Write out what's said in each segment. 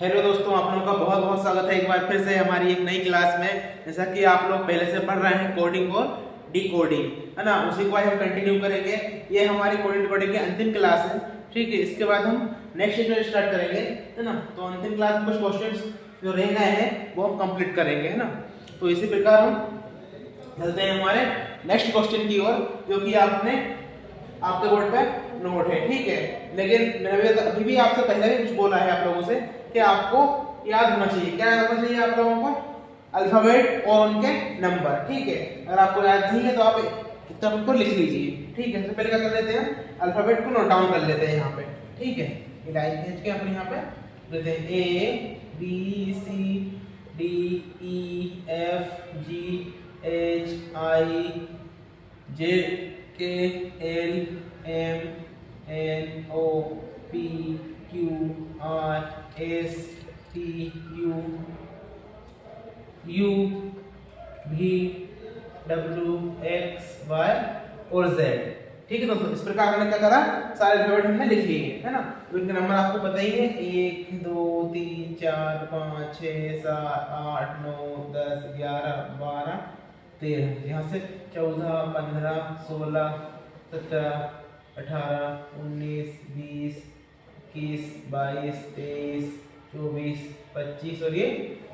Hello दोस्तों, आप लोगों का बहुत बहुत स्वागत है एक बार फिर से हमारी एक नई क्लास में। जैसा कि आप लोग पहले से पढ़ रहे हैं कोडिंग और डिकोडिंग, है ना, उसी को आज हम कंटिन्यू करेंगे। ये हमारी कोडिंग डिकोडिंग की अंतिम क्लास है, ठीक है। इसके बाद हम नेक्स्ट वीडियो स्टार्ट करेंगे, है ना। तो अंतिम क्लास में कुछ क्वेश्चंस जो रह गए हैं वो हम कंप्लीट करेंगे, है ना। तो इसी प्रकार हम चलते हैं हमारे नेक्स्ट क्वेश्चन की ओर, जो कि आपके बोर्ड पे नोट है, ठीक है। लेकिन मैंने अभी भी आपसे पहले भी कुछ बोला है आप लोगों से कि आपको याद होना चाहिए। क्या याद होना चाहिए आप लोगों को? अल्फाबेट और उनके नंबर, ठीक है। अगर आपको याद नहीं है तो आप किताब उनको लिख लीजिए, ठीक है। सबसे पहले क्या कर लेते हैं, अल्फाबेट को नोट डाउन कर लेते हैं यहाँ पे, ठीक है। ये लाइन खींच के अपन यहाँ पे लेते हैं A B C D E F G H I J K L M N O P Q R S T U V W X Y और जेड, ठीक है दोस्तों। इस प्रकार हमने क्या करा, सारे अल्फाबेट हमने लिख लिए, है ना। तो इनके नंबर आपको पता ही है, 1 2 3 4 5 6 7 8 9 10 11 12 13, यहाँ से 14 15 16 17 18 19 20 21 22 23 24 25 और ये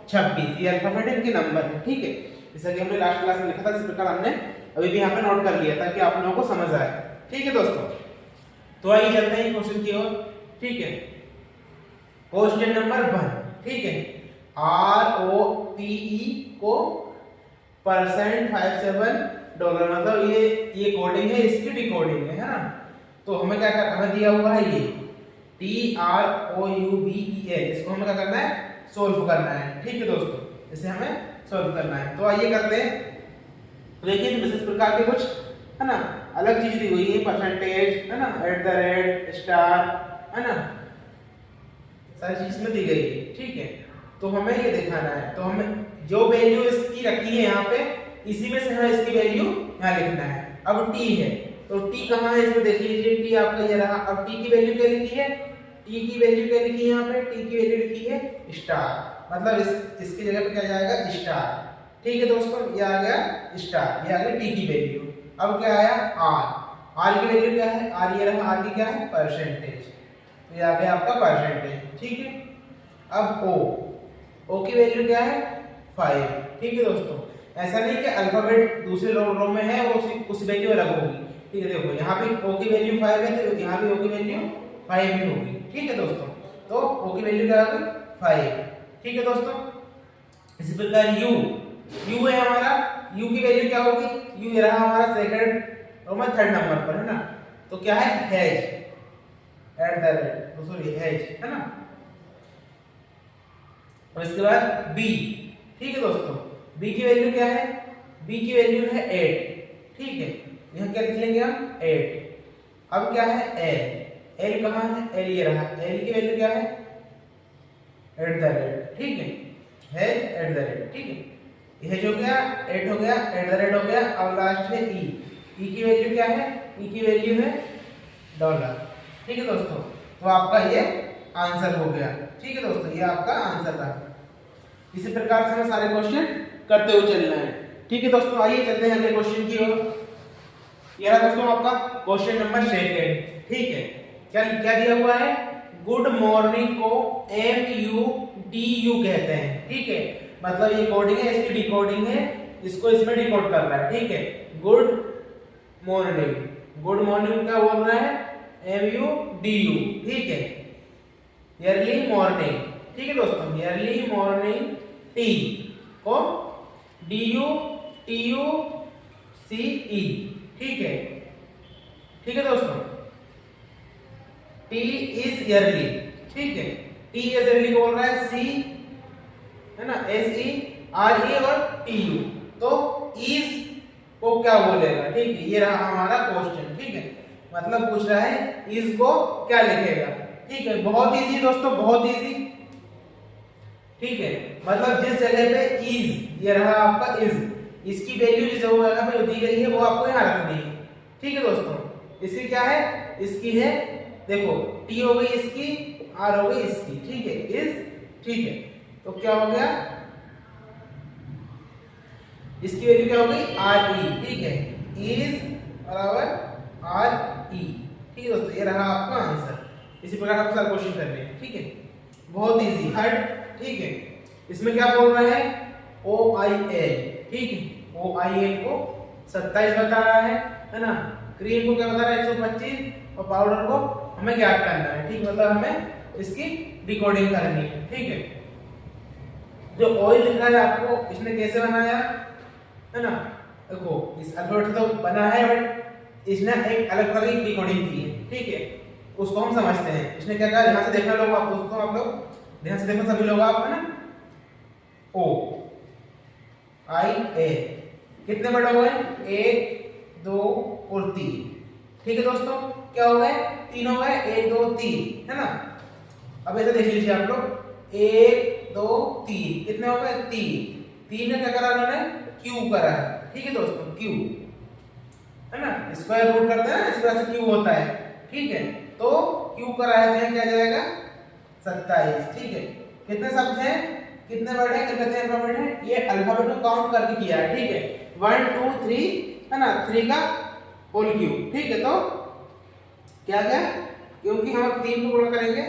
26, ये अल्फाबेट इनके नंबर है, ठीक है। जैसा कि हमने लास्ट क्लास में लिखा था, इस प्रकार हमने अभी भी यहाँ पे नोट कर लिया ताकि आप लोगों को समझ आए, ठीक है दोस्तों। तो आइए चलते हैं क्वेश्चन की ओर, ठीक है। क्वेश्चन नंबर 1, ठीक है। ROPE को $57 मतलब ये कोडिंग है, इसकी डिकोडिंग है ना। तो हमें क्या करना, हमें दिया हुआ है ये TROUBEL, इसको हमें क्या करना है, सोल्व करना है, ठीक है दोस्तों। इसे हमें सोल्व करना है, तो आइए करते हैं। देखिए इस प्रकार के कुछ, है ना, अलग चीज दी हुई है, परसेंटेज, है ना, @ स्टार, है ना, सारी चीज में दी गई है, ठीक है। तो हमें ये दिखाना है, तो हमें जो वैल्यू इसकी रखी है यहाँ पे, इसी में से हमें इसकी वैल्यू यहाँ लिखना है। अब टी है, तो टी कहाँ है इसमें देख लीजिए, टी आपका ये रहा। अब टी की वैल्यू क्या लिखी है, टी की वैल्यू क्या लिखी है यहाँ पे, टी की वैल्यू लिखी है स्टार, मतलब इसकी जगह पे क्या जाएगा, स्टार, ठीक है दोस्तों। ये आ गया स्टार, ये आ गया टी की वैल्यू। अब क्या आया, आर की वैल्यू क्या है, आर ये रहा, आर की क्या है, परसेंटेज, तो ये आ गया आपका परसेंटेज, ठीक है। अब ओ की वैल्यू क्या है, 5, ठीक है दोस्तों। ऐसा नहीं कि अल्फाबेट दूसरे रो में है और उस वैल्यू अलग होगी, ठीक है। देखो यहाँ भी ओ की वैल्यू 5 है, तो यहाँ भी ओ की वैल्यू 5 ही होगी, ठीक है दोस्तों। तो ओ की वैल्यू क्या होगी, 5, ठीक है दोस्तों। इसी प्रकार यू है हमारा, यू की वैल्यू क्या होगी, यू ये रहा हमारा सेकंड रो में 3rd नंबर पर, है ना। तो क्या है, हैज, हैज, है ना। और इसके बाद बी, ठीक है दोस्तों। बी की वैल्यू क्या है, बी की वैल्यू है 8, ठीक है। यहाँ क्या लिख लेंगे हम, 8। अब क्या है, एल कहाँ है, एल ये रहा, एल की वैल्यू क्या है, @ ठीक है, ठीक है। यह हो गया, 8 हो गया, @ हो गया। अब लास्ट है ई की वैल्यू क्या है, ई की वैल्यू है $, ठीक है दोस्तों। तो आपका ये आंसर हो गया, ठीक है दोस्तों, ये आपका आंसर था। इसी प्रकार से हमें सारे क्वेश्चन करते हुए चलना है, ठीक है दोस्तों। आइए चलते हैं अगले क्वेश्चन की ओर। यह दोस्तों आपका क्वेश्चन नंबर 2, ठीक है। क्या क्या दिया हुआ है, गुड मॉर्निंग को MUDU कहते हैं, ठीक है। मतलब ये कोडिंग है, इसकी डिकोडिंग है, इसको इसमें डिकोड कर रहा है, ठीक है। गुड मॉर्निंग क्या बोल रहा है, MUDU, ठीक है। अर्ली मॉर्निंग, ठीक है दोस्तों, अर्ली मॉर्निंग टी को DUTUCE, ठीक है दोस्तों। टी इज अर्ली, ठीक है। टी इज अर्ली को बोल रहा है सी, है ना, SERE और TU, तो इज को क्या बोलेगा, ठीक है। ये रहा हमारा क्वेश्चन, ठीक है। मतलब पूछ रहा है इज को क्या लिखेगा, ठीक है। बहुत इजी दोस्तों, बहुत इजी, ठीक है। मतलब जिस जगह पे इज ये रहा आपका इज, इसकी वैल्यू जिस जगह पे दी गई है वो आपको यहाँ रखनी है, ठीक है दोस्तों। इसकी क्या है, इसकी है, देखो टी हो गई इसकी, आर हो गई इसकी, ठीक है। इज ठीक है, तो क्या हो गया, इसकी वैल्यू क्या हो गई आर ई, ठीक है, इज बराबर आर ई, ठीक है दोस्तों, ये रहा आपका आंसर। इसी प्रकार आपको सारे क्वेश्चन करने हैं, ठीक है, बहुत इजी। थर्ड, ठीक है, इसमें क्या बोल रहा है ओ आई एल, ठीक है, ओ आई एल को 27 बता रहा है ना, क्रीम को क्या बता रहा है 125 और पाउडर को हमें ज्ञात करना है, ठीक, मतलब हमें इसकी डिकोडिंग करनी है, ठीक है। जो ऑयल दिख रहा है आपको, इसने कैसे बनाया है ना, देखो इस अल्फाबेट तो बना है बट इसने एक अलग तरह की डिकोडिंग की है, ठीक है, उसको हम समझते हैं। इसने क्या कहा, ध्यान से देखना लोग, आप दोस्तों, आप लोग ध्यान से देखो सभी लोग, आप है ना, ओ आई ए कितने वर्ड हो गए, 1 2 और 3, ठीक है दोस्तों, क्या हो गए 3 हो गए, 1 2 3 है ना। अब ऐसे देख लीजिए आप लोग, 1 2 3 कितने हो गए 3 ने क्या करा उन्होंने क्यू करा है, ठीक है दोस्तों, क्यू है ना, स्क्वायर रूट करते हैं ना, इस तरह से क्यू होता है, ठीक है, तो क्यू करा है तो क्या जाएगा 27, ठीक है। कितने शब्द हैं, कितने वर्ड है, कितने अल्फाबेट है, ये अल्फाबेट को काउंट करके किया है, ठीक है, 1 2 3 है ना, 3 का होल क्यूब, ठीक है, तो क्या क्या, क्योंकि हम 3 को गुणा करेंगे,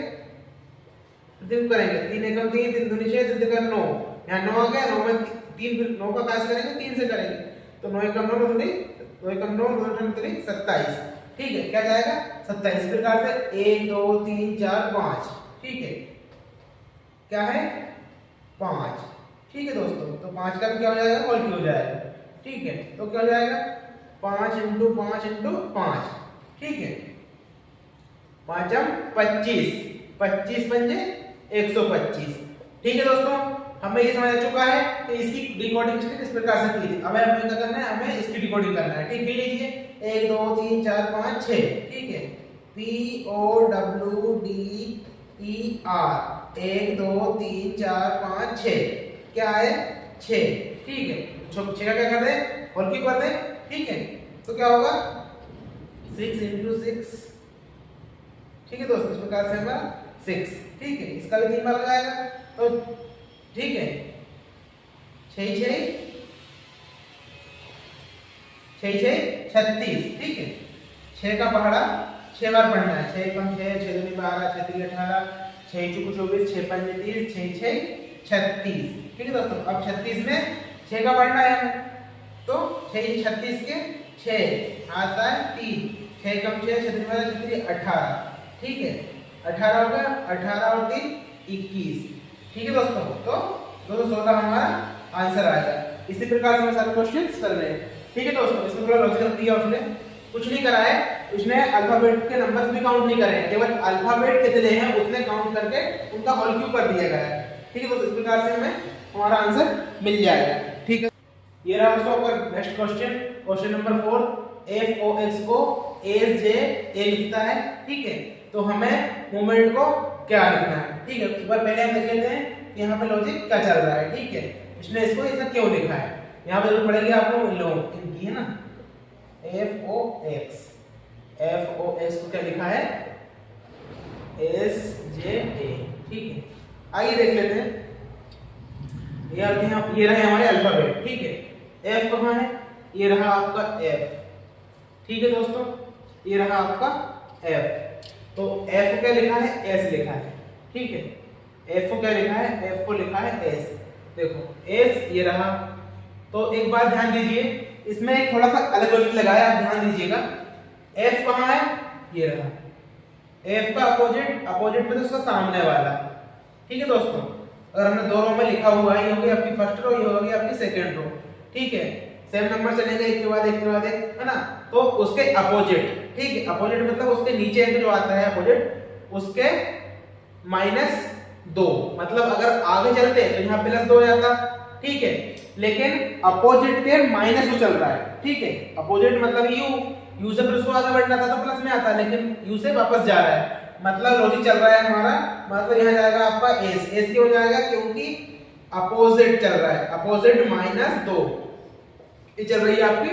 3 करेंगे, 3 एकम 3 3 दूनी 6 3 तिका 9, यहाँ 9 आ गया, 9 में 3 फिर 9 का कैसे करेंगे, 3 से करेंगे, तो 9 एकम 9 दूनी 2 एकम 9 2 एकम 3 27, ठीक है, क्या जाएगा 27। इस प्रकार से 1 2 3 4 5, ठीक है, क्या है 5, ठीक है दोस्तों, तो 5 का भी क्या हो जाएगा, होल क्यूब हो जाएगा, ठीक है, तो क्या हो जाएगा 5 × 5 × 5, ठीक है, 5 25 25 पंजे 125, ठीक है दोस्तों, हमें ये समझ आ चुका है कि इसकी डिकोडिंग किस प्रकार से की थी। अब हमें क्या करना है, हमें इसकी डिकोडिंग करना है, ठीक है, लीजिए 1 2 3 4 5 6, ठीक है, P O W D E R 1 2 3 4 5 6, क्या है 6, ठीक है, 6 का क्या कर दे, होल क्यूब कर दे, ठीक है, तो क्या होगा 6 × 6, ठीक है दोस्तों, इस प्रकार से हमारा 6, ठीक है, इसका भी 3 बार लगाएगा, तो ठीक है 6 6 6 6 36, ठीक है, 6 का पहाड़ा 6 बार पढ़ना है, 6 × 6 6 2 12 6 3 18 6 × 4 24 6 5 30 6 6 36, ठीक है दोस्तों। अब 36 में 6 का पढ़ना है हमें, तो 6 36 के 6 आता है 3, 6 × 6 6 3 12 6 3 18, ठीक है, 18 हो गया, 18 और 3 21, ठीक है दोस्तों, तो 216 हमारा आंसर आएगा। इसी प्रकार से हम सारे क्वेश्चंस कर रहे हैं, ठीक है दोस्तों। इसमें थोड़ा लॉजिकल दिया उसने, कुछ नहीं करा है, उसने अल्फाबेट के नंबर्स भी काउंट नहीं करे हैं, केवल अल्फाबेट कितने हैं उतने काउंट करके उनका होल क्यूब कर दिया गया है, ठीक है दोस्तों। इस प्रकार से हमें हमारा आंसर मिल जाएगा, ठीक है। ये रहा दोस्तों आपका next question, question number 4, FOX को AJ लिखता है, ठीक है, तो हमें मोमेंट को क्या लिखना है, ठीक है। एक बार पहले हम देख लेते हैं यहाँ पे लॉजिक क्या चल रहा है, ठीक है, इसने इसको ऐसा क्यों लिखा है, यहाँ पे जरूर पड़ेगी आप लोग इन लोगों इनकी, है ना, FOX को क्या लिखा है SJA, ठीक है। आइए देख लेते हैं, ये रहे हमारे अल्फाबेट, ठीक है, F कहाँ है, ये रहा आपका F, ठीक है दोस्तों, ये रहा आपका F, तो F को क्या लिखा है, S लिखा है, ठीक है, F को क्या लिखा है, F को लिखा है S, देखो S ये रहा। तो एक बात ध्यान दीजिए, इसमें एक थोड़ा सा अलग लॉजिक लगाया, आप ध्यान दीजिएगा, F कहाँ है, ये रहा, F का अपोजिट में तो उसका सामने वाला, ठीक है दोस्तों। अगर हमने दो रो में लिखा हुआ है, ये होगी आपकी फर्स्ट रो, ये होगी आपकी सेकंड रो, ठीक है, सेम नंबर चलेंगे एक के बाद एक के बाद एक, है ना, तो उसके अपोजिट, ठीक है, अपोजिट मतलब उसके नीचे जो आता है अपोजिट, उसके -2, मतलब अगर आगे चलते तो यहाँ +2 हो जाता, ठीक है, लेकिन अपोजिट के -2 चल रहा है, ठीक है, अपोजिट मतलब यू से फिर उसको आगे बढ़ना था तो प्लस में आता, लेकिन यू से वापस जा रहा है, मतलब लॉजिक चल रहा है हमारा, मतलब यहाँ जाएगा आपका S क्यों जाएगा, क्योंकि अपोजिट चल रहा है, अपोजिट -2 ये चल रही है आपकी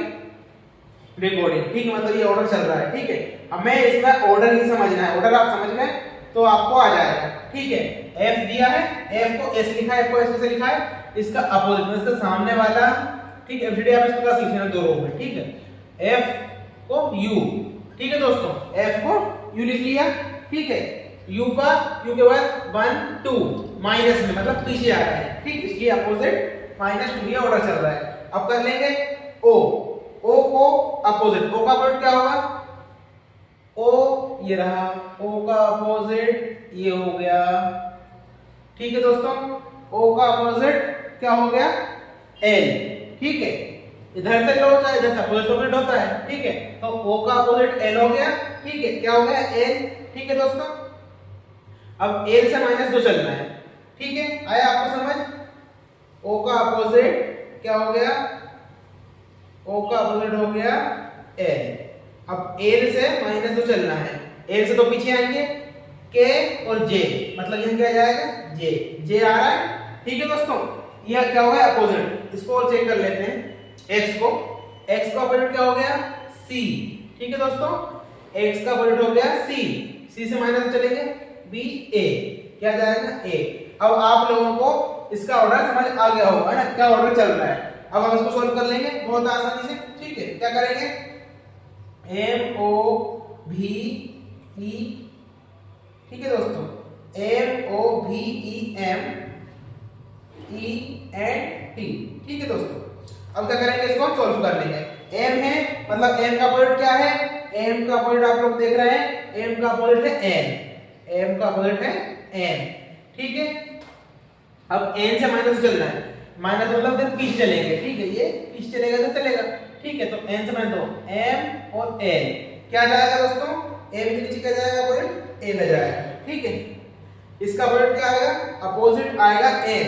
डिकोडिंग, ठीक है, मतलब ये ऑर्डर चल रहा है, ठीक है। हमें इसमें ऑर्डर ही समझना है, ऑर्डर आप समझ गए तो आपको आ जाएगा, ठीक है। एफ दिया है, एफ को एस लिखा है, एफ को एस कैसे लिखा है, इसका अपोजिट मतलब इसका सामने वाला, ठीक है। एफजीडी आप इसके पास लिख लेना दो रो में, ठीक है। एफ को यू, ठीक है दोस्तों, एफ को यू लिख लिया, ठीक है। यू के बाद 1 2 माइनस में मतलब पीछे आ रहा है, ठीक, इसलिए अपोजिट -2 ये ऑर्डर चल रहा है। अब कर लेंगे ओ, ओ को अपोजिट, ओ का अपोजिट क्या होगा, ओ ये रहा, ओ का अपोजिट ये हो गया, ठीक है दोस्तों। ओ का अपोजिट क्या हो गया, एल, ठीक है। इधर से लो चाहे इधर से अपोजिट होता है, ठीक है। तो ओ का अपोजिट एल हो गया, ठीक है, क्या हो गया, एल, ठीक है दोस्तों। अब एल से -2 चलना है, ठीक है, आया आपको समझ। ओ का अपोजिट क्या हो गया, ओ का अपोजिट हो गया एल। अब एल से -2 चलना है, एल से 2 पीछे आएंगे, के और जे, मतलब यहां क्या जाएगा, जे, जे आ रहा है, ठीक है दोस्तों। यह क्या हो गया अपोजिट, इसको और चेक कर लेते हैं, x को, x का अपोजिट क्या हो गया, c, ठीक है दोस्तों। x का अपोजिट हो गया c, c से माइनस चलेंगे, b a, क्या जाएगा a। अब आप लोगों को इसका ऑर्डर समझ आ गया होगा ना, क्या ऑर्डर चल रहा है। अब हम इसको सॉल्व कर लेंगे बहुत आसानी से, ठीक है। क्या करेंगे, m o v e, ठीक है दोस्तों, m o v e m e n t, ठीक है दोस्तों। अब क्या करेंगे, इसको हम सॉल्व कर लेंगे। m है मतलब m का अपोजिट क्या है, m का अपोजिट आप लोग देख रहे हैं, m का अपोजिट है n, m का अपोजिट है n, ठीक है। अब n से माइनस चलना है, माइनस मतलब फिर पीछे चलेंगे, ठीक है, ये पीछे चलेगा तो चलेगा, ठीक है। तो n से माइनस 2, m और n क्या जाएगा दोस्तों, m के नीचे क्या जाएगा, अपोजिट n आ जाएगा, ठीक है। इसका अपोजिट क्या आएगा, अपोजिट आएगा n,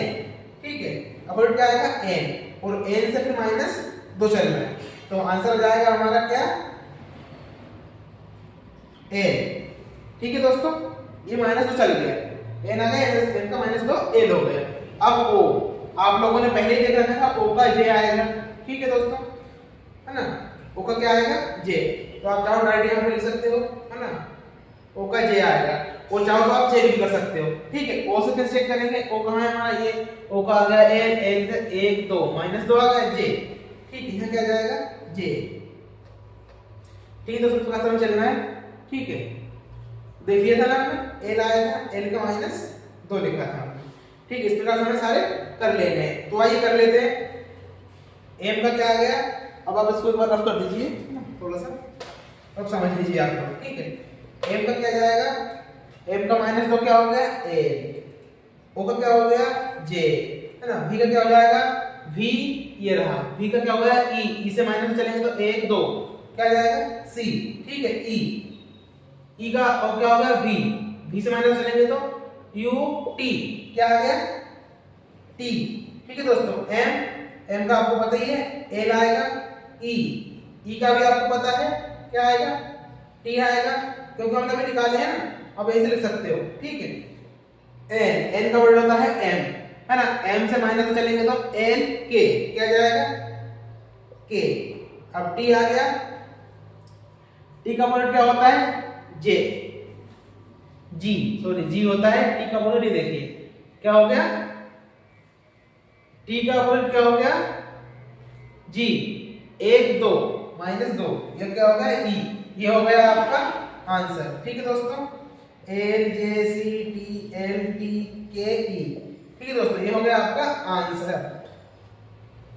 ठीक है, अपोजिट क्या आएगा n, और n से फिर -2 चलना है, तो आंसर आ जाएगा हमारा क्या, n, ठीक है दोस्तों। ये -2 चल गया, n आ गया, n का -2 l हो गया। अब o, आप लोगों ने पहले ही देख रखा था, o का j आएगा, ठीक है दोस्तों, है ना। o का क्या आएगा, j, तो आप चाहो डायरेक्ट यहां पे लिख सकते हो, है ना, o का j आएगा, और चाहो तो आप चेक भी कर सकते हो, ठीक है। o से कैसे चेक करेंगे, o कहां है हमारा, ये o का आ गया l, l से 1 2 -2 आ गया j, ठीक है, यहां क्या जाएगा j, ठीक है दोस्तों। थोड़ा सा चलना है, ठीक है, देखिए था ना हमने, l आया था, l का -2 लिखा था हमने, ठीक। इस प्रकार से हमें सारे कर लेने हैं, तो आइए कर लेते हैं। m का क्या आ गया, अब आप इसको एक बार रफ कर दीजिए थोड़ा सा, अब समझ लीजिए आप लोग, ठीक है। m का क्या जाएगा, m का -2 क्या हो गया l, o का क्या हो गया j, है ना। v का क्या हो जाएगा, v ये रहा, v का क्या हो गया e, e से माइनस चलेंगे तो 1 2 क्या जाएगा c, ठीक है, e का और क्या होगा v, v से माइनस चलेंगे तो u t, क्या आ गया t, ठीक है दोस्तों। m का आपको पता ही है, l आएगा, e का भी आपको पता है क्या आएगा, t आएगा, क्योंकि हमने अभी निकाले हैं ना, अब ऐसे लिख सकते हो, ठीक है। n का वर्ड होता है m, है ना, m से माइनस चलेंगे तो l k, क्या जाएगा k। अब t आ गया, t का वर्ड क्या होता है j, g होता है, t का वर्ड देखिए क्या हो गया, t का वर्ड क्या हो गया g, 1 2 -2, ये क्या हो गया e, ये हो गया आपका आंसर, ठीक है दोस्तों। L J C T L T K E, ठीक है दोस्तों, ये हो गया आपका आंसर।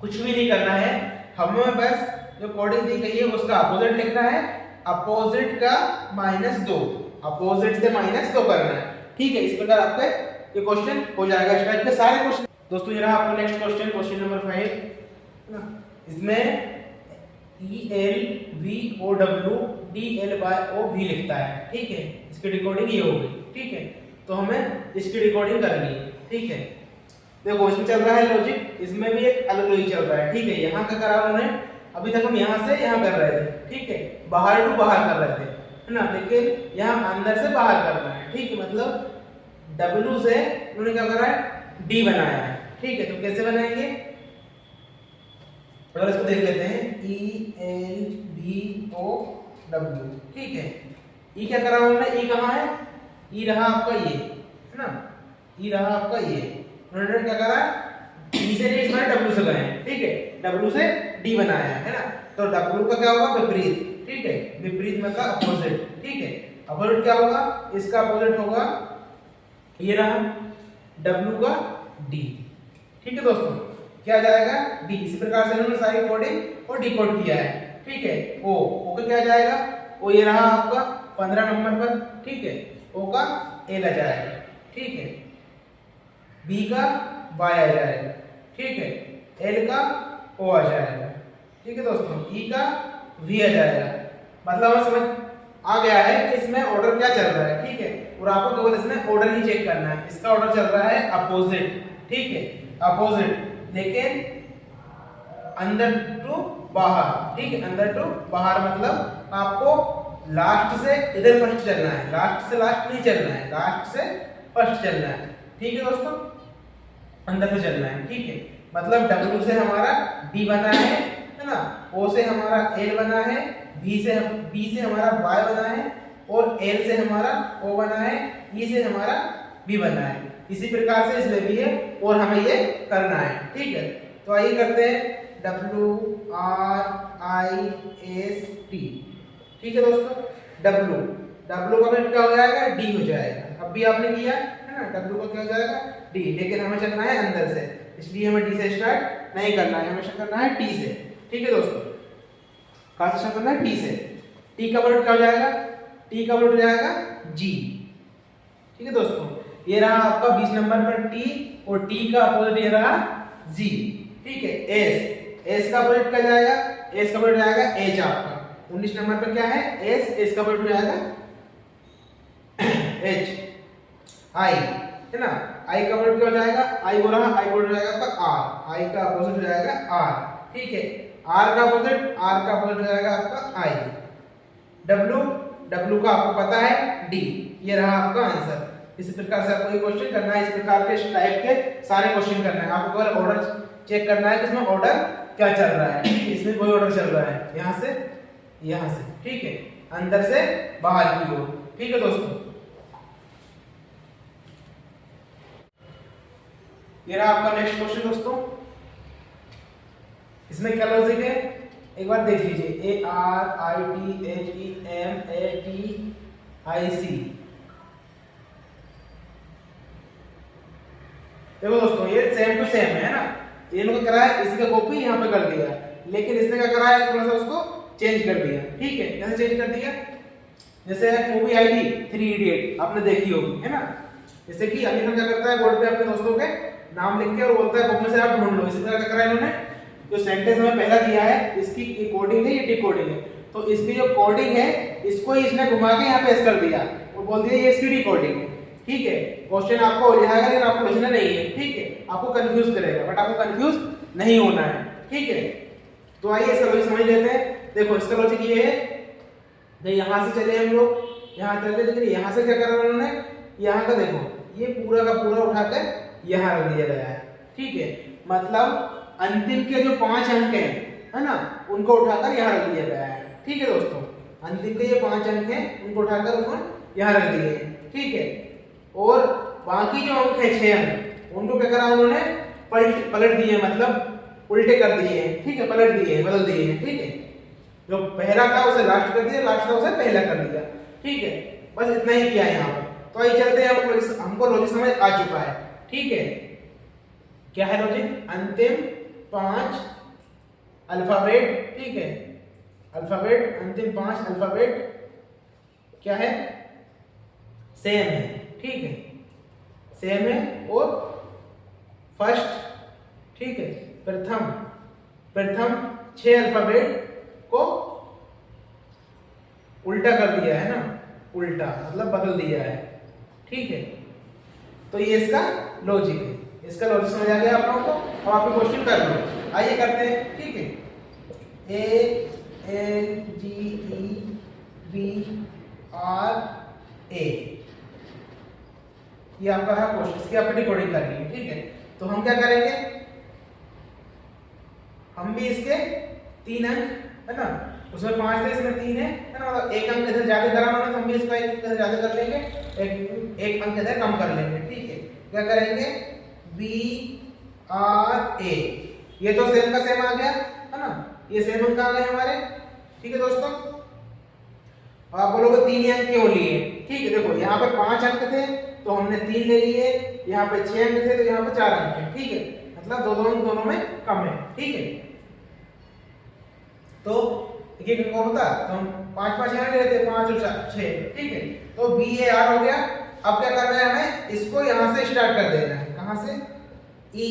कुछ भी नहीं करना है, हमें बस जो कोडिंग दी गई है उसका अपोजिट लिखना है, अपोजिट का -2, अपोजिट से -2 करना है, ठीक है। इस प्रकार आपका ये क्वेश्चन हो जाएगा। इस टाइप के सारे क्वेश्चन दोस्तों, ये रहा आपका नेक्स्ट क्वेश्चन, क्वेश्चन नंबर 5 ना, इसमें EL VOW DL/OV लिखता है, ठीक है। इसकी डिकोडिंग ये होगी, ठीक है, तो हमें इसकी डिकोडिंग करनी है, ठीक है। देखो इसमें चल रहा है लॉजिक, इसमें भी एक अलग लॉजिक चल रहा है, ठीक है। यहाँ का करा उन्होंने, अभी तक हम यहाँ से यहाँ कर रहे थे, ठीक है, बाहर टू बाहर कर रहे थे, है ना, लेकिन यहाँ अंदर से बाहर करना है, ठीक है। मतलब W से उन्होंने क्या करा है, D बनाया है, ठीक है। तो कैसे बनाएंगे, अगर इसको देख लेते हैं, ELVOW, ठीक है। E क्या करा उन्होंने, E कहाँ है, E रहा आपका ये, है ना, ई रहा आपका ये, उन्होंने क्या करा, डी से डी इसमें डब्ल्यू से गए, ठीक है, डब्ल्यू से डी बनाया है ना, तो डब्ल्यू का क्या होगा, विपरीत, ठीक है, विपरीत मतलब अपोजिट, ठीक है, अपोजिट क्या होगा, इसका अपोजिट होगा ये रहा डब्ल्यू का डी, ठीक है दोस्तों, क्या जाएगा डी। इसी प्रकार से इन्होंने सारी कोडिंग और डिकोड किया है, ठीक है। ओ का क्या जाएगा, ओ ये रहा आपका 15 नंबर पर, ठीक है, ओ का एल आ जाएगा, ठीक है, बी का वाई आ जाएगा, ठीक है, एल का ओ आ जाएगा, ठीक है दोस्तों, ई का वी आ जाएगा। मतलब हमें समझ आ गया है कि इसमें ऑर्डर क्या चल रहा है, ठीक है, और आपको केवल इसमें ऑर्डर ही चेक करना है। इसका ऑर्डर चल रहा है अपोजिट, ठीक है, अपोजिट, लेकिन अंदर टू बाहर, ठीक है, अंदर टू बाहर मतलब आपको लास्ट से इधर फर्स्ट चलना है, लास्ट से लास्ट नहीं चलना है, लास्ट से फर्स्ट चलना है, ठीक है दोस्तों, अंदर से चलना है, ठीक है। मतलब W से हमारा D बना है ना, O से हमारा L बना है, B से हमारा Y बना है, और L से हमारा O बना है, E से हमारा B बना है। इसी प्रकार से इसमें भी है और हमें ये करना है, ठीक है। तो आइए करते हैं W R I S T, ठीक है दोस्तों, W का वेट क्या हो जाएगा, D हो जाएगा। अब भी आपने किया है ना, W का क्या हो जाएगा D, लेकिन हमें चलना है अंदर से, इसलिए हमें D से स्टार्ट नहीं करना है, हमें करना है T से, ठीक है दोस्तों, कहाँ से स्टार्ट करना है, T से। T का वेट क्या हो जाएगा, T का वेट हो जाएगा G, ठीक है दोस्तों। ये रहा आपका 20 नंबर पर T, और T का अपोजिट ये रहा G, ठीक है। S का अपोजिट क्या जाएगा, S का अपोजिट जाएगा H आपका, 19 नंबर पर क्या है S का अपोजिट हो जाएगा H, I है ना, I का अपोजिट क्या हो जाएगा, I हो रहा, I हो जाएगा आपका R, I का अपोजिट हो जाएगा R, ठीक है। R का अपोजिट हो जाएगा आपका I। W का आपको पता है D, ये रहा आपका आंसर। इस प्रकार से आपको ये क्वेश्चन करना है, इस प्रकार के इस टाइप के सारे क्वेश्चन करना है। आपको केवल ऑर्डर चेक करना है कि इसमें ऑर्डर क्या चल रहा है, इसमें कोई ऑर्डर चल रहा है यहाँ से, ठीक है, अंदर से बाहर की ओर, ठीक है दोस्तों। ये रहा आपका नेक्स्ट क्वेश्चन दोस्तों, इसमें क्या लॉजिक है एक बार देख लीजिए, ARITHEMATIC। देखो दोस्तों ये सेम टू सेम है ना, ये लोग करा है, इसी का कॉपी यहाँ पे कर दिया, लेकिन इसने क्या करा है, थोड़ा सा उसको चेंज कर दिया, ठीक है। कैसे चेंज कर दिया, जैसे मूवी आई थी 3 इडियट, आपने देखी होगी है ना, जैसे कि अमीर क्या करता है, बोर्ड पे अपने दोस्तों के नाम लिख के और बोलता है बुक में से आप ढूंढ लो। इसी तरह क्या करा है इन्होंने, जो सेंटेंस हमें पहला दिया है इसकी कोडिंग है, ये डिकोडिंग है, तो इसकी जो कोडिंग है इसको ही इसने घुमा के यहाँ पेस्ट कर दिया और बोल दिया ये इसकी डिकोडिंग है, ठीक है। क्वेश्चन आपको उलझाएगा लेकिन आपको लिखना नहीं है, ठीक है, आपको कंफ्यूज करेगा, बट आपको कंफ्यूज नहीं होना है, ठीक है। तो आइए इसका लॉजिक समझ लेते हैं। देखो इसका लॉजिक ये है, यहाँ से चले हम लोग, यहाँ चलते, लेकिन यहाँ से क्या करा उन्होंने, यहाँ का देखो ये पूरा का पूरा उठाकर यहाँ रख दिया गया है, ठीक है। मतलब अंतिम के जो 5 अंक हैं है ना, उनको उठाकर यहाँ रख दिया गया है, ठीक है दोस्तों। अंतिम के ये 5 अंक हैं उनको उठाकर उन्होंने यहाँ रख दिए, ठीक है। और बाकी जो अंक है 6 अंक, उनको क्या करा उन्होंने, पलट दिए, मतलब उल्टे कर दिए हैं, ठीक है, पलट दिए, बदल दिए हैं, ठीक है। जो पहला था उसे लास्ट कर दिया, लास्ट था उसे पहला कर दिया, ठीक है। बस इतना ही किया है यहाँ पर। तो आइए चलते हैं, हमको लॉजिक समझ आ चुका है, ठीक है। क्या है लॉजिक, अंतिम 5 अल्फाबेट, ठीक है, अल्फाबेट, अंतिम 5 अल्फाबेट क्या है, सेम है, ठीक है, सेम है। और फर्स्ट, ठीक है, प्रथम 6 अल्फाबेट को उल्टा कर दिया है ना, उल्टा मतलब बदल दिया है, ठीक है। तो ये इसका लॉजिक है, इसका लॉजिक समझ आ गया आप लोगों को। अब आपको क्वेश्चन कर लो, आइए करते हैं, ठीक है। ALGEBRA, ये आपका है क्वेश्चन, इसकी आपको डिकोडिंग करनी है, ठीक है। तो हम क्या करेंगे, हम भी इसके 3 अंक है ना, उसमें 5 थे, इसमें 3 है ना, मतलब 1 अंक इधर ज्यादा करा उन्होंने, तो हम भी इसका 1 अंक इधर ज्यादा कर लेंगे, एक अंक इधर कम कर लेंगे, ठीक है। क्या करेंगे, बी आर ए, ये तो सेम का सेम आ गया है ना, ये सेम अंक आ गए हमारे। ठीक है दोस्तों, आप बोलोगे 3 अंक क्यों लिए, ठीक है देखो यहाँ पे 5 अंक थे तो हमने 3 ले लिए, यहाँ पे 6 अंक थे तो यहाँ पे 4 अंक है। ठीक है, मतलब दो अंक दोनों में कम है। ठीक है, तो एक अंक होता तो हम 5 यहाँ ले लेते, 5 और 6। ठीक है, तो बी ए आर हो गया। अब क्या करना है, हमें इसको यहाँ से स्टार्ट कर देना है। कहाँ से, ई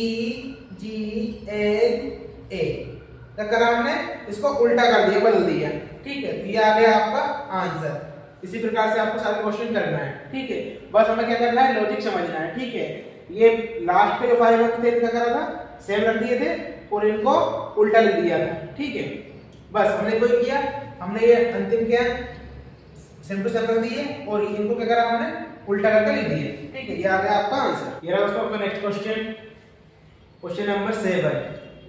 जी ए, क्या करा हमने, इसको उल्टा कर दिया, बदल दिया। ठीक है, तो ये आ गया आपका आंसर। इसी प्रकार से आपको सारे क्वेश्चन करना है। ठीक है, बस हमें क्या करना है, लॉजिक समझना है। ठीक है, ये लास्ट पे जो 5 अंक थे क्या करा था, सेम रख दिए थे और इनको उल्टा लिख दिया था। ठीक है, बस हमने कोई किया, हमने ये अंतिम क्या सेम टू सेम रख दिए और इनको क्या करा हमने, उल्टा करके लिख दिए। ठीक है, ये आ गया आपका आंसर। ये रहा दोस्तों आपका next question, question number 7।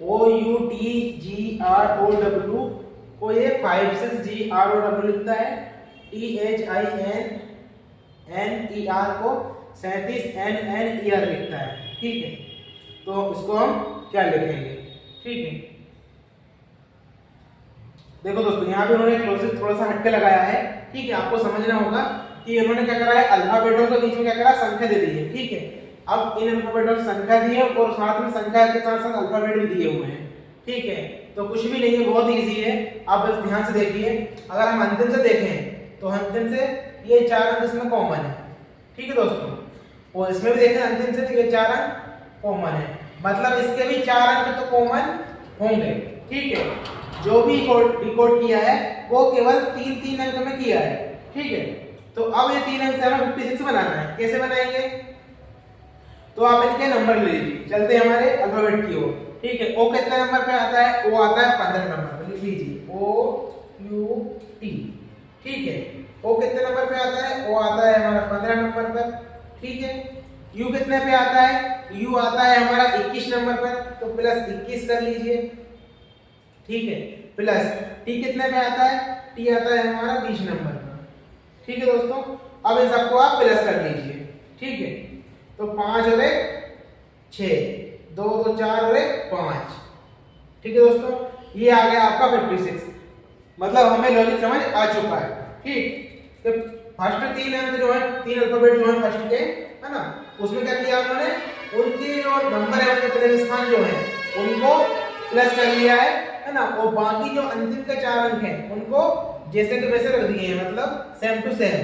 OUTGROW को ये 56GROW लिखता है, THINNER को 37NNER लिखता है। ठीक है, तो इसको हम क्या लिखेंगे। ठीक है, देखो दोस्तों यहाँ पे उन्होंने क्लोजिंग थोड़ा सा हटके लगाया है। ठीक है, आपको समझना होगा कि उन्होंने क्या करा है, अल्फाबेटों के बीच में क्या करा, संख्या दे दी है। ठीक है, अब इन अल्फाबेटों की संख्या दी है और साथ में संख्या के साथ साथ अल्फाबेट भी दिए हुए हैं। ठीक है, तो कुछ भी नहीं है, बहुत इजी है, आप बस ध्यान से देखिए। अगर हम अंतिम से देखें तो अंतिम से ये 4 अंक इसमें कॉमन है। ठीक है दोस्तों, और इसमें भी देखें अंतिम से तो ये 4 अंक कॉमन है, मतलब इसके भी 4 अंक तो कॉमन होंगे। ठीक है, जो भी डिकोड किया है वो केवल 3-3 अंक में किया है। ठीक है, तो अब ये 3 अंक से हमें 56 बनाना है। कैसे बनाएंगे, तो आप इनके नंबर ले लीजिए, चलते हैं हमारे अल्फाबेट की ओर। ठीक है, ओ कितने नंबर पे आता है, ओ आता है 15 नंबर पे, लिख लीजिए OUT। ठीक है, ओ कितने नंबर पे आता है, ओ आता है हमारा 15 नंबर पर। ठीक है, यू कितने पे आता है, यू आता है हमारा 21 नंबर पर, तो प्लस 21 कर लीजिए। ठीक है, प्लस टी कितने पे आता है, टी आता है हमारा 20 नंबर पर। ठीक है दोस्तों, अब इन सबको आप प्लस कर लीजिए। ठीक है, तो 5 और 1 6, 2 2 4 और 1 5। ठीक है दोस्तों, ये आ गया आपका 56, मतलब हमें लॉजिक समझ आ चुका है। ठीक, तो फर्स्ट 3 अंक जो है, 3 अल्फाबेट जो है फर्स्ट के, है ना, उसमें क्या किया उन्होंने, उनके जो नंबर है उनके प्लस स्थान जो है उनको प्लस कर लिया है ना, और बाकी जो अंतिम के 4 अंक हैं उनको जैसे के वैसे रख दिए हैं, मतलब सेम टू सेम।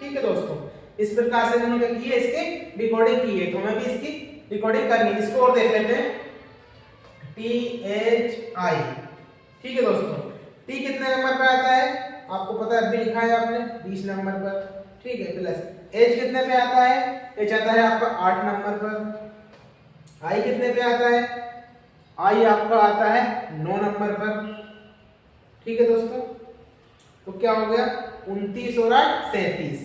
ठीक है दोस्तों, इस प्रकार से उन्होंने क्या की है, इसकी डिकोडिंग की है, तो हमें भी इसकी डिकोडिंग करनी है। इसको और देख लेते हैं, THI। ठीक है दोस्तों, टी कितने नंबर पे आता है, आपको पता है, अभी लिखा है आपने 20 नंबर पर। ठीक है, प्लस एच कितने पे आता है, एच आता है आपका 8 नंबर पर। आई कितने पे आता है, आई आपका आता है 9 नंबर पर। ठीक है दोस्तों, तो क्या हो गया, 29 और 8 37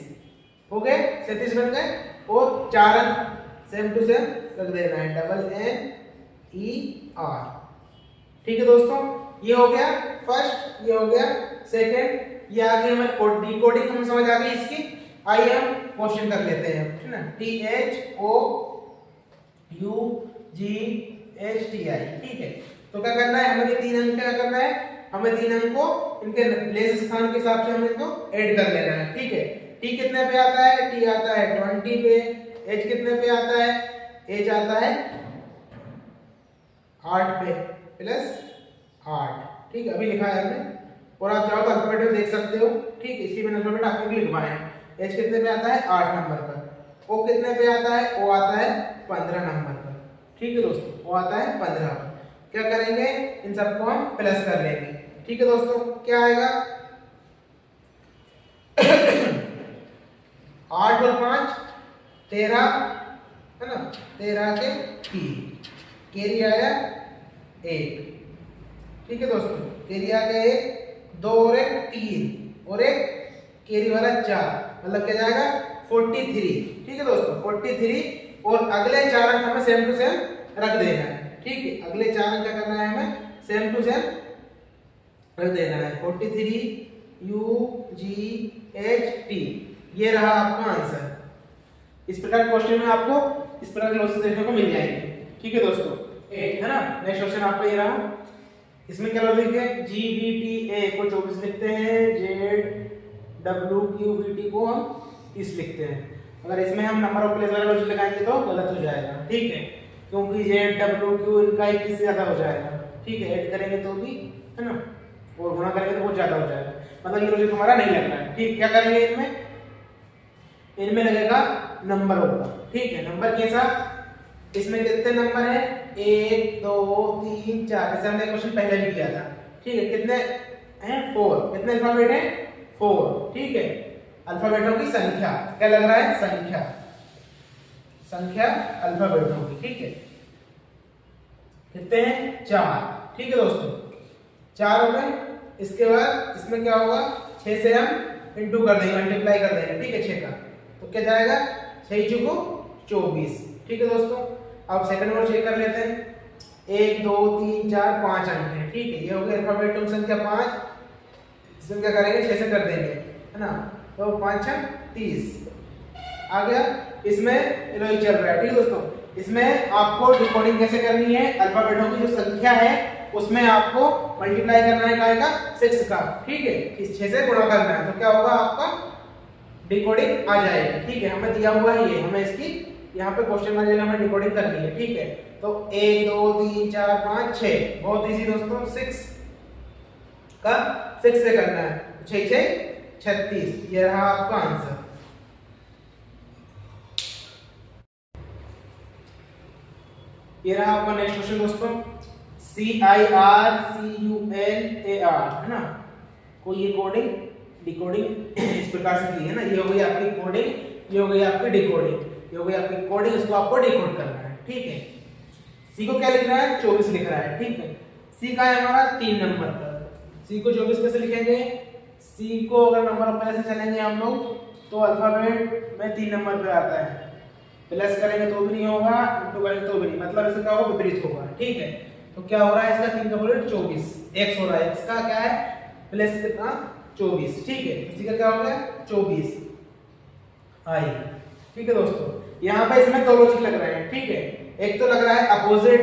हो गए, 37 बन गए, और 4 अंक सेम टू सेम रख देना है, NNER। ठीक है दोस्तों, ये हो गया फर्स्ट, ये हो गया सेकंड, ये आ गई हमारी डिकोडिंग हम समझ आ गई इसकी। आइए हम क्वेश्चन कर लेते हैं, है ना, THOUGHTI। ठीक है, तो क्या करना है, हमें 3 अंक क्या करना है, हमें 3 अंक को इनके प्लेस स्थान के हिसाब से हमें इनको ऐड कर लेना है। ठीक है, टी कितने पे आता है, टी आता है 20 पे, एच कितने पे आता है, एच आता है 8 पे, प्लस 8। ठीक है, अभी लिखा है हमने, और आप चाहो तो अल्फाबेट में देख सकते हो। ठीक है, इसी में अल्फाबेट आपको लिखवाए हैं। एच कितने पे आता है, 8 नंबर पर। ओ कितने पे आता है, ओ आता है 15 नंबर पर। ठीक है दोस्तों, ओ आता है 15 पर। क्या करेंगे, इन सबको हम प्लस कर लेंगे। ठीक है दोस्तों, क्या आएगा 8 और 5 13, है ना, 13 के 3, कैरी आया 1। ठीक है दोस्तों, कैरी आ गया 1, 2 और 1 3, और 1 कैरी वाला 4, मतलब क्या जाएगा 43। ठीक है दोस्तों, 43, और अगले 4 अंक हमें सेम टू सेम रख देना है। ठीक है, अगले 4 अंक क्या करना है, हमें सेम टू सेम रख देना है, 43 UGHT। ये रहा आपका आंसर। इस प्रकार क्वेश्चन में आपको इस प्रकार के लॉजिक देखने को मिल जाएंगे। ठीक है दोस्तों, है ना। नेक्स्ट क्वेश्चन आपका ये रहा, इसमें क्या लॉजिक है, जी बी टी ए को 24 लिखते हैं, Z W Q B T को हम 30 लिखते हैं। अगर इसमें हम नंबर ऑफ प्लेस वाला लॉजिक लगाएंगे तो गलत हो जाएगा, ठीक है, क्योंकि जेड डब्ल्यू क्यू इनका 21 से ज्यादा हो जाएगा, ठीक है, ऐड करेंगे तो भी, है ना, और गुणा करेंगे तो बहुत ज्यादा हो जाएगा, मतलब ये लॉजिक हमारा नहीं लग रहा है। ठीक, क्या करेंगे इनमें लगेगा नंबर होगा, ठीक है, नंबर कैसा, इसमें कितने नंबर है, 1 2 3 4, जैसे हमने क्वेश्चन पहले भी किया था, ठीक है, कितने हैं 4, कितने अल्फाबेट हैं 4, ठीक है, अल्फाबेटों की संख्या, क्या लग रहा है, संख्या अल्फाबेटों की, ठीक है, कितने हैं 4, ठीक है दोस्तों, 4 हो गए। इसके बाद इसमें क्या होगा, 6 से हम इंटू कर देंगे, मल्टीप्लाई कर देंगे, ठीक है, 6 का, तो क्या जाएगा 6 चौको 24, ठीक है दोस्तों। अब सेकंड और चेक कर लेते हैं, 1 2 3 4 5 अंक है, ठीक है, ये हो गया अल्फाबेटों की संख्या 5, इसमें क्या करेंगे 6 से कर देंगे, है ना, तो 5 6 30 आ गया। इसमें यही चल रहा है, ठीक है दोस्तों, इसमें आपको डिकोडिंग कैसे करनी है, अल्फाबेटों की जो संख्या है उसमें आपको मल्टीप्लाई करना है काय का 6 का, ठीक है, इस 6 से गुणा करना है, तो क्या होगा आपका डिकोडिंग आ जाएगी, ठीक है, हमें दिया हुआ है ये, हमें इसकी यहाँ पे क्वेश्चन में जगह हमें डिकोडिंग करनी है, ठीक है, तो 1 2 3 4 5 6, बहुत इजी दोस्तों, 6 का 6 से करना है, 6 6 36, ये रहा आपका आंसर। ये रहा आपका नेक्स्ट क्वेश्चन दोस्तों, CIRCULAR, है ना, कोई ये कोडिंग डिकोडिंग इस प्रकार से की है ना, ये हो गई आपकी कोडिंग, ये हो गई आपकी डिकोडिंग, ये हो गई आपकी कोडिंग, इसको आपको डिकोड करना है, ठीक है। सी को क्या लिख रहा है 24 लिख रहा है, ठीक है, सी का है हमारा 3 नंबर पर, सी को 24 कैसे लिखेंगे, सी को अगर नंबर ऑफ प्लेस से चलेंगे हम लोग तो अल्फाबेट में 3 नंबर पे आता है, प्लस करेंगे तो भी नहीं होगा, इंटू करेंगे तो भी नहीं, मतलब इसका क्या होगा विपरीत होगा, ठीक है, तो क्या हो रहा है इसका 3 का प्लस 24 x हो रहा है, x का क्या है प्लस कितना 24, ठीक है, इसी का क्या हो गया 24 आई, ठीक है दोस्तों। यहाँ पे इसमें दो लॉजिक लग रहे हैं, ठीक है, एक तो लग रहा है अपोजिट,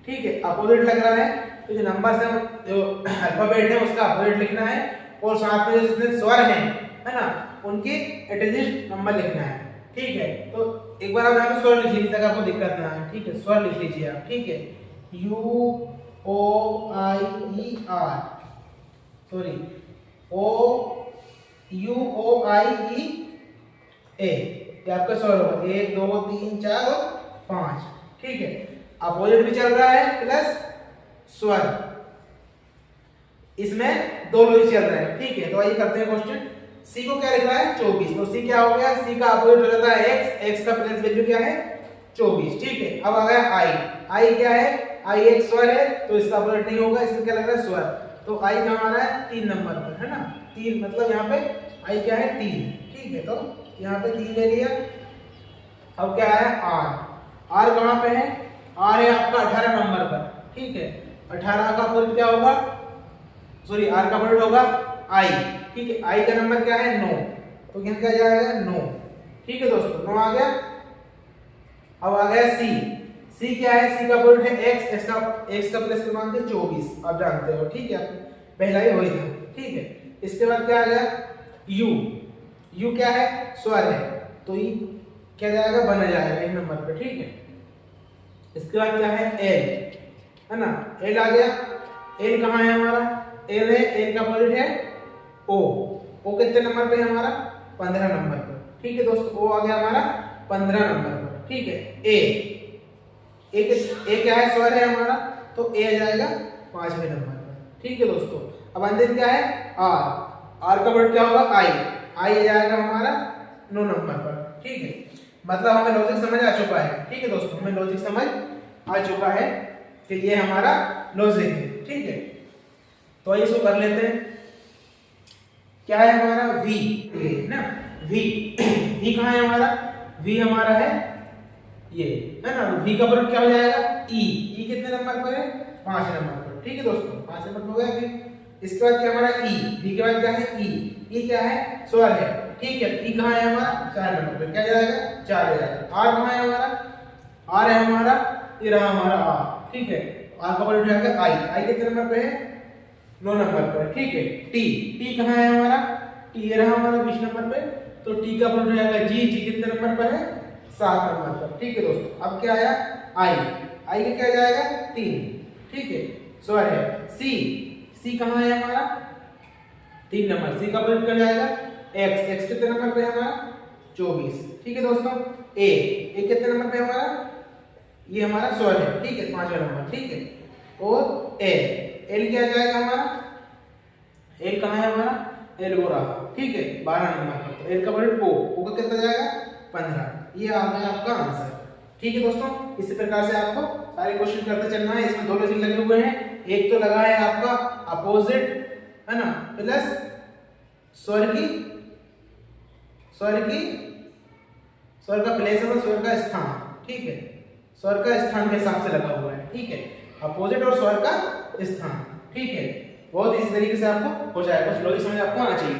ठीक है, अपोजिट लग रहा है, तो जो नंबर से जो अल्फाबेट है उसका अपोजिट लिखना है, और साथ में जो जितने स्वर हैं, है ना, उनके एटजिस्ट नंबर लिखना है, ठीक है। तो एक बार आप यहाँ पे स्वर लिख लीजिए ताकि आपको दिक्कत ना आए, ठीक है, स्वर लिख लीजिए आप, ठीक है, UOIER, सॉरी UOIEA, ये आपका स्वर होगा 1 2 3 4 और 5, ठीक है, अपोजिट भी चल रहा है प्लस स्वर, इसमें दो लॉजिक चल रहे हैं, ठीक है। तो आइए करते हैं क्वेश्चन। सी को क्या लिख रहा है 24, तो सी क्या हो गया, सी का अपोजिट हो जाता है x, x का प्लस वैल्यू क्या है 24, ठीक है। अब आ गया i, i क्या है, i एक स्वर है तो इसका अपोजिट नहीं होगा, इसमें क्या लग रहा है स्वर, तो i कहाँ आ रहा है 3 नंबर पर, है ना, 3, मतलब यहाँ पे i क्या है 3, ठीक है, तो यहाँ पे 3 ले लिया। अब क्या है r, r कहाँ पे है, r है आपका 18 नंबर पर, ठीक है, 18 का अपोजिट क्या होगा, सॉरी r का अपोजिट होगा i, ठीक है, i का नंबर क्या है 9, तो यहाँ क्या जाएगा 9, ठीक है दोस्तों, 9 आ गया। अब आ गया c, c क्या है, c का अपोजिट है x, x का प्लस क्रमांक है 24, आप जानते हो, ठीक है, पहला ही वही था, ठीक है। इसके बाद क्या आ गया u, u क्या है स्वर है, तो ये क्या जाएगा बना जाएगा 1 नंबर पे, ठीक है। इसके बाद क्या है l, है ना, l आ गया, l कहाँ है हमारा, l है, l का अपोजिट है o, o कितने नंबर पे है हमारा 15 नंबर पर, ठीक है दोस्तों, o आ गया हमारा 15 नंबर पर, ठीक है। a क्या है स्वर है हमारा, तो a आ जाएगा 5वें नंबर पर, ठीक है दोस्तों। अब अंदर क्या है r का वर्ड क्या होगा i आ जाएगा हमारा 9 नंबर पर, ठीक है, मतलब हमें लॉजिक समझ आ चुका है, ठीक है दोस्तों, हमें लॉजिक समझ आ चुका है कि ये हमारा लॉजिक है, ठीक है। तो आइए इसको कर लेते हैं। क्या है हमारा v, ना v, v कहाँ है हमारा, v हमारा है ये, है ना, v का वर्ड क्या हो जाएगा e, e कितने नंबर पर है 5 नंबर पर, ठीक है दोस्तों, 5 नंबर पर हो गया। फिर इसके बाद क्या हमारा e, v के बाद क्या है e, e क्या है स्वर है, ठीक है। ई कहाँ है हमारा 4 नंबर पे, क्या जाएगा 4 हो जाएगा। आर कहाँ है हमारा, आर है हमारा, ये रहा हमारा आर, ठीक है। आर का वैल्यू जाएगा आई, आई कितने नंबर पे है 9 नंबर पर, ठीक है। टी, टी कहाँ है हमारा, टी ये रहा हमारा 20 नंबर पे, तो टी का वैल्यू जाएगा जी, जी कितने नंबर पर है 7 नंबर पर, ठीक है दोस्तों। अब क्या आया आई, आई का क्या जाएगा 3, ठीक है। सॉरी है सी, सी कहाँ है हमारा 3 नंबर, सी का वैल्यू क्या जाएगा एक्स, एक्स कितने नंबर पे है हमारा 24, ठीक है दोस्तों। ए, ए कितने नंबर पे है हमारा, ये हमारा 16 है, ठीक है 5वां नंबर, ठीक है। और एल, एल क्या जाएगा हमारा, एल कहाँ है हमारा, एल वो रहा, ठीक है 12 नंबर पर, तो एल का वैल्यू ओ का कितना जाएगा 15, ये आ गया आपका आंसर, ठीक है दोस्तों। इसी प्रकार से आपको सारे क्वेश्चन करते चलना है। इसमें 2 लॉजिक लगे हुए हैं, एक तो लगा है आपका अपोजिट है ना, प्लस स्वर की, स्वर की, स्वर का प्लेस है स्वर का स्थान, ठीक है, स्वर का स्थान के हिसाब से लगा हुआ है, ठीक है। अपोजिट और स्वर का स्थान, ठीक है। बहुत इसी तरीके से आपको हो जाएगा, लॉजिक समझ आपको आना चाहिए।